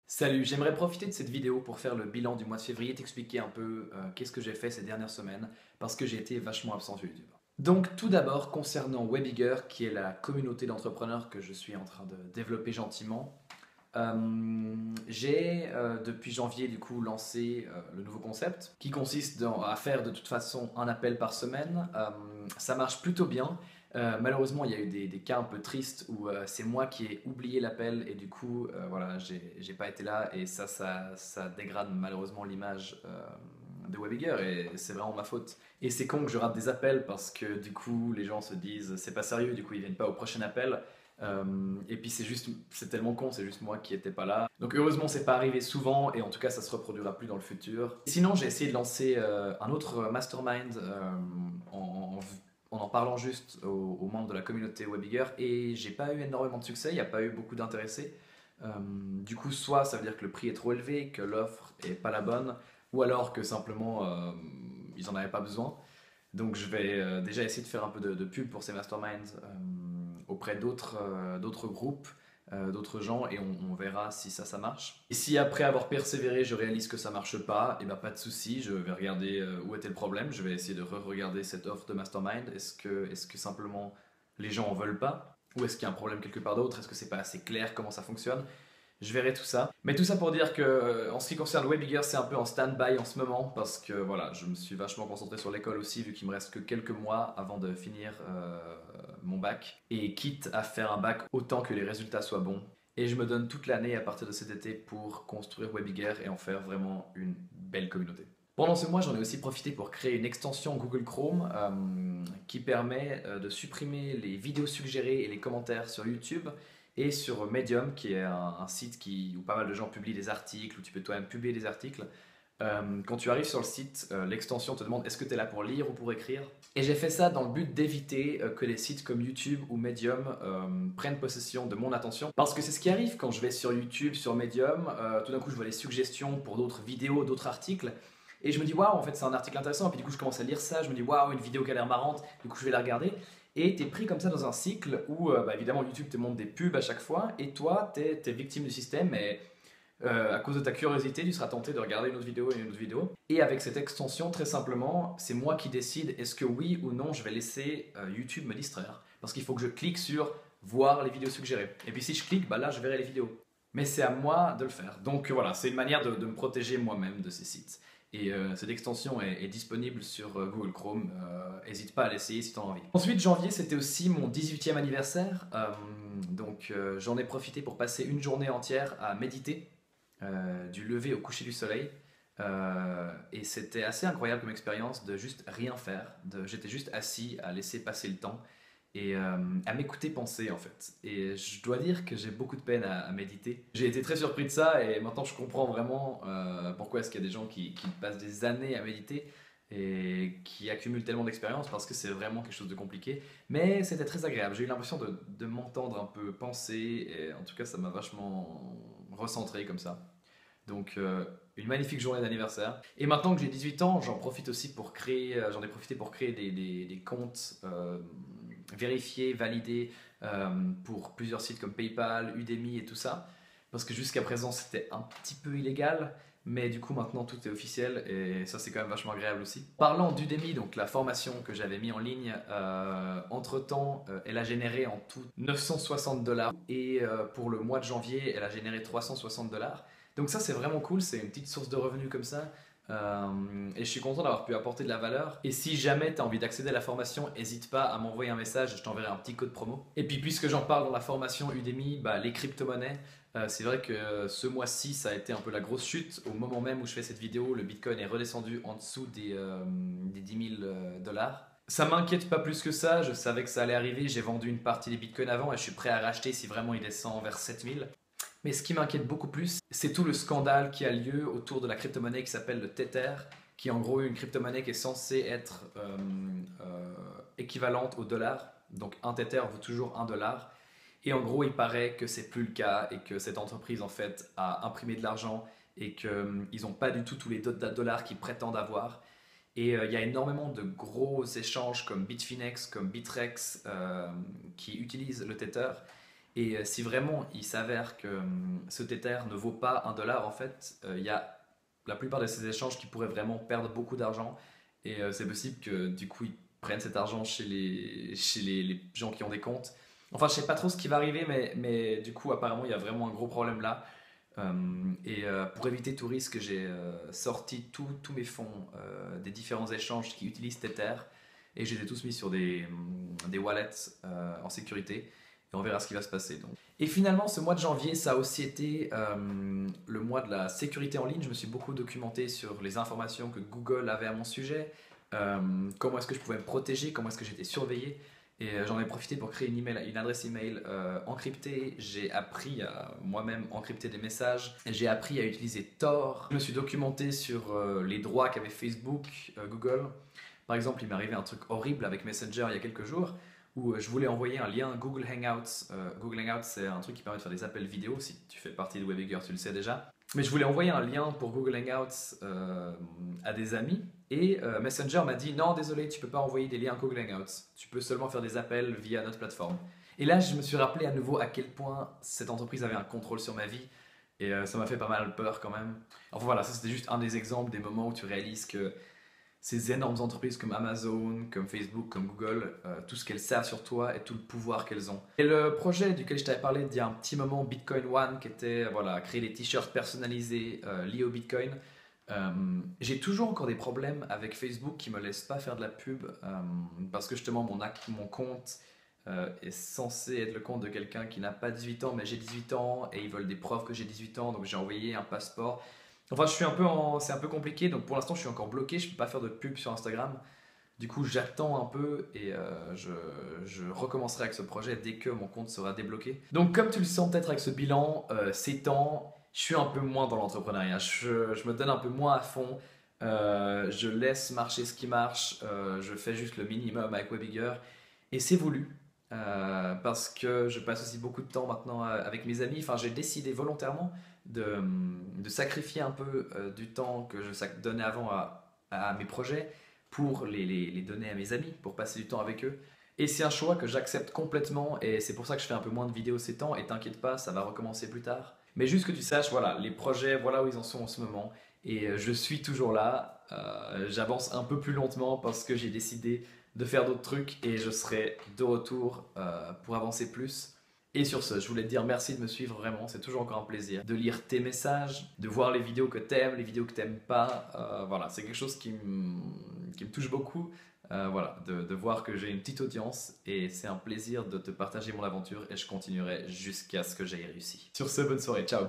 Salut, j'aimerais profiter de cette vidéo pour faire le bilan du mois de février, t'expliquer un peu qu'est-ce que j'ai fait ces dernières semaines, parce que j'ai été vachement absent sur YouTube. Donc tout d'abord, concernant Webigger, qui est la communauté d'entrepreneurs que je suis en train de développer gentiment, j'ai depuis janvier du coup lancé le nouveau concept, qui consiste à faire de toute façon un appel par semaine. Ça marche plutôt bien. Malheureusement, il y a eu des cas un peu tristes où c'est moi qui ai oublié l'appel et du coup, voilà, j'ai pas été là et ça dégrade malheureusement l'image de Webigger et c'est vraiment ma faute. Et c'est con que je rate des appels parce que du coup, les gens se disent c'est pas sérieux, du coup, ils viennent pas au prochain appel. Et puis c'est tellement con, c'est juste moi qui étais pas là. Donc heureusement, c'est pas arrivé souvent et en tout cas, ça se reproduira plus dans le futur. Sinon, j'ai essayé de lancer un autre mastermind en parlant juste aux membres de la communauté Webigger et j'ai pas eu énormément de succès, il n'y a pas eu beaucoup d'intéressés. Du coup, soit ça veut dire que le prix est trop élevé, que l'offre est pas la bonne, ou alors que simplement ils en avaient pas besoin. Donc je vais déjà essayer de faire un peu de pub pour ces masterminds auprès d'autres groupes, d'autres gens, et on verra si ça marche. Et si après avoir persévéré, je réalise que ça marche pas, et ben pas de souci, je vais regarder où était le problème, je vais essayer de re-regarder cette offre de mastermind. Est-ce que simplement les gens en veulent pas? Ou est-ce qu'il y a un problème quelque part d'autre? Est-ce que c'est pas assez clair comment ça fonctionne? Je verrai tout ça. Mais tout ça pour dire que, en ce qui concerne Webigger, c'est un peu en stand-by en ce moment parce que voilà, je me suis vachement concentré sur l'école aussi, vu qu'il me reste que quelques mois avant de finir mon bac. Et quitte à faire un bac, autant que les résultats soient bons. Et je me donne toute l'année à partir de cet été pour construire Webigger et en faire vraiment une belle communauté. Pendant ce mois, j'en ai aussi profité pour créer une extension Google Chrome qui permet de supprimer les vidéos suggérées et les commentaires sur YouTube et sur Medium, qui est un site où pas mal de gens publient des articles, où tu peux toi-même publier des articles. Quand tu arrives sur le site, l'extension te demande est-ce que tu es là pour lire ou pour écrire. Et j'ai fait ça dans le but d'éviter que les sites comme YouTube ou Medium prennent possession de mon attention. Parce que c'est ce qui arrive quand je vais sur YouTube, sur Medium, tout d'un coup je vois les suggestions pour d'autres vidéos, d'autres articles. Et je me dis waouh, en fait c'est un article intéressant. Et puis du coup je commence à lire ça, je me dis waouh, une vidéo qui a l'air marrante, du coup je vais la regarder. Et tu es pris comme ça dans un cycle où évidemment YouTube te montre des pubs à chaque fois et toi tu es victime du système et à cause de ta curiosité tu seras tenté de regarder une autre vidéo et une autre vidéo. Et avec cette extension, très simplement, c'est moi qui décide est-ce que oui ou non je vais laisser YouTube me distraire. Parce qu'il faut que je clique sur voir les vidéos suggérées. Et puis si je clique, bah là je verrai les vidéos. Mais c'est à moi de le faire. Donc voilà, c'est une manière de me protéger moi-même de ces sites. Et cette extension est disponible sur Google Chrome. N'hésite pas à l'essayer si tu as envie. Ensuite, janvier, c'était aussi mon 18e anniversaire. Donc j'en ai profité pour passer une journée entière à méditer, du lever au coucher du soleil. Et c'était assez incroyable comme expérience de juste rien faire. J'étais juste assis à laisser passer le temps et à m'écouter penser en fait. Et je dois dire que j'ai beaucoup de peine à méditer. J'ai été très surpris de ça et maintenant je comprends vraiment pourquoi est-ce qu'il y a des gens qui passent des années à méditer et qui accumulent tellement d'expérience parce que c'est vraiment quelque chose de compliqué. Mais c'était très agréable. J'ai eu l'impression de m'entendre un peu penser et en tout cas ça m'a vachement recentré comme ça. Donc une magnifique journée d'anniversaire. Et maintenant que j'ai 18 ans, j'en profite aussi pour créer, j'en ai profité pour créer des comptes vérifiés, validés pour plusieurs sites comme PayPal, Udemy et tout ça. Parce que jusqu'à présent c'était un petit peu illégal, mais du coup maintenant tout est officiel et ça c'est quand même vachement agréable aussi. Parlant d'Udemy, donc la formation que j'avais mis en ligne, entre-temps elle a généré en tout 960 dollars et pour le mois de janvier elle a généré 360 dollars. Donc ça c'est vraiment cool, c'est une petite source de revenus comme ça. Et je suis content d'avoir pu apporter de la valeur. Et si jamais tu as envie d'accéder à la formation, n'hésite pas à m'envoyer un message, je t'enverrai un petit code promo. Et puis puisque j'en parle dans la formation Udemy, les crypto-monnaies, c'est vrai que ce mois-ci ça a été un peu la grosse chute. Au moment même où je fais cette vidéo, le Bitcoin est redescendu en dessous des 10 000 dollars. Ça m'inquiète pas plus que ça, je savais que ça allait arriver, j'ai vendu une partie des bitcoins avant et je suis prêt à racheter si vraiment il descend vers 7000. Mais ce qui m'inquiète beaucoup plus, c'est tout le scandale qui a lieu autour de la crypto-monnaie qui s'appelle le Tether, qui est en gros une crypto-monnaie qui est censée être équivalente au dollar. Donc un Tether vaut toujours 1 dollar. Et en gros, il paraît que c'est plus le cas et que cette entreprise en fait a imprimé de l'argent et qu'ils n'ont pas du tout tous les dollars qu'ils prétendent avoir. Et il y a énormément de gros échanges comme Bitfinex, comme Bitrex qui utilisent le Tether. Et si vraiment il s'avère que ce Tether ne vaut pas 1 $, en fait, il y a la plupart de ces échanges qui pourraient vraiment perdre beaucoup d'argent. Et c'est possible que du coup ils prennent cet argent chez les gens qui ont des comptes. Enfin, je sais pas trop ce qui va arriver, mais du coup, apparemment, il y a vraiment un gros problème là. Pour éviter tout risque, j'ai sorti tous mes fonds des différents échanges qui utilisent Tether et je les ai tous mis sur des wallets en sécurité. Et on verra ce qui va se passer. Donc. Et finalement, ce mois de janvier, ça a aussi été le mois de la sécurité en ligne. Je me suis beaucoup documenté sur les informations que Google avait à mon sujet, comment est-ce que je pouvais me protéger, comment est-ce que j'étais surveillé. Et j'en ai profité pour créer une adresse email encryptée. J'ai appris à moi-même encrypter des messages. J'ai appris à utiliser Tor. Je me suis documenté sur les droits qu'avait Facebook, Google. Par exemple, il m'est arrivé un truc horrible avec Messenger il y a quelques jours où je voulais envoyer un lien Google Hangouts. Google Hangouts, c'est un truc qui permet de faire des appels vidéo. Si tu fais partie de Webigger, tu le sais déjà. Mais je voulais envoyer un lien pour Google Hangouts à des amis. Et Messenger m'a dit non, désolé, tu peux pas envoyer des liens Google Hangouts. Tu peux seulement faire des appels via notre plateforme. Et là, je me suis rappelé à nouveau à quel point cette entreprise avait un contrôle sur ma vie. Et ça m'a fait pas mal peur quand même. Enfin voilà, ça c'était juste un des exemples des moments où tu réalises que ces énormes entreprises comme Amazon, comme Facebook, comme Google, tout ce qu'elles savent sur toi et tout le pouvoir qu'elles ont. Et le projet duquel je t'avais parlé il y a un petit moment, Bitcoin One, qui était voilà, créer des t-shirts personnalisés liés au Bitcoin. J'ai toujours encore des problèmes avec Facebook qui me laisse pas faire de la pub parce que justement mon compte est censé être le compte de quelqu'un qui n'a pas 18 ans mais j'ai 18 ans et ils veulent des preuves que j'ai 18 ans donc j'ai envoyé un passeport. Enfin, c'est un peu compliqué, donc pour l'instant je suis encore bloqué, je peux pas faire de pub sur Instagram. Du coup, j'attends un peu et je recommencerai avec ce projet dès que mon compte sera débloqué. Donc, comme tu le sens peut-être avec ce bilan, ces temps, je suis un peu moins dans l'entrepreneuriat. Je me donne un peu moins à fond. Je laisse marcher ce qui marche. Je fais juste le minimum avec Webigger. Et c'est voulu. Parce que je passe aussi beaucoup de temps maintenant avec mes amis. Enfin, j'ai décidé volontairement de sacrifier un peu du temps que je donnais avant à mes projets pour les donner à mes amis, pour passer du temps avec eux. Et c'est un choix que j'accepte complètement et c'est pour ça que je fais un peu moins de vidéos ces temps et t'inquiète pas, ça va recommencer plus tard. Mais juste que tu saches, voilà, les projets, voilà où ils en sont en ce moment et je suis toujours là. J'avance un peu plus lentement parce que j'ai décidé de faire d'autres trucs et je serai de retour pour avancer plus. Et sur ce, je voulais te dire merci de me suivre vraiment, c'est toujours encore un plaisir de lire tes messages, de voir les vidéos que t'aimes, les vidéos que t'aimes pas. Voilà, c'est quelque chose qui me touche beaucoup. Voilà, de voir que j'ai une petite audience et c'est un plaisir de te partager mon aventure et je continuerai jusqu'à ce que j'aie réussi. Sur ce, bonne soirée, ciao!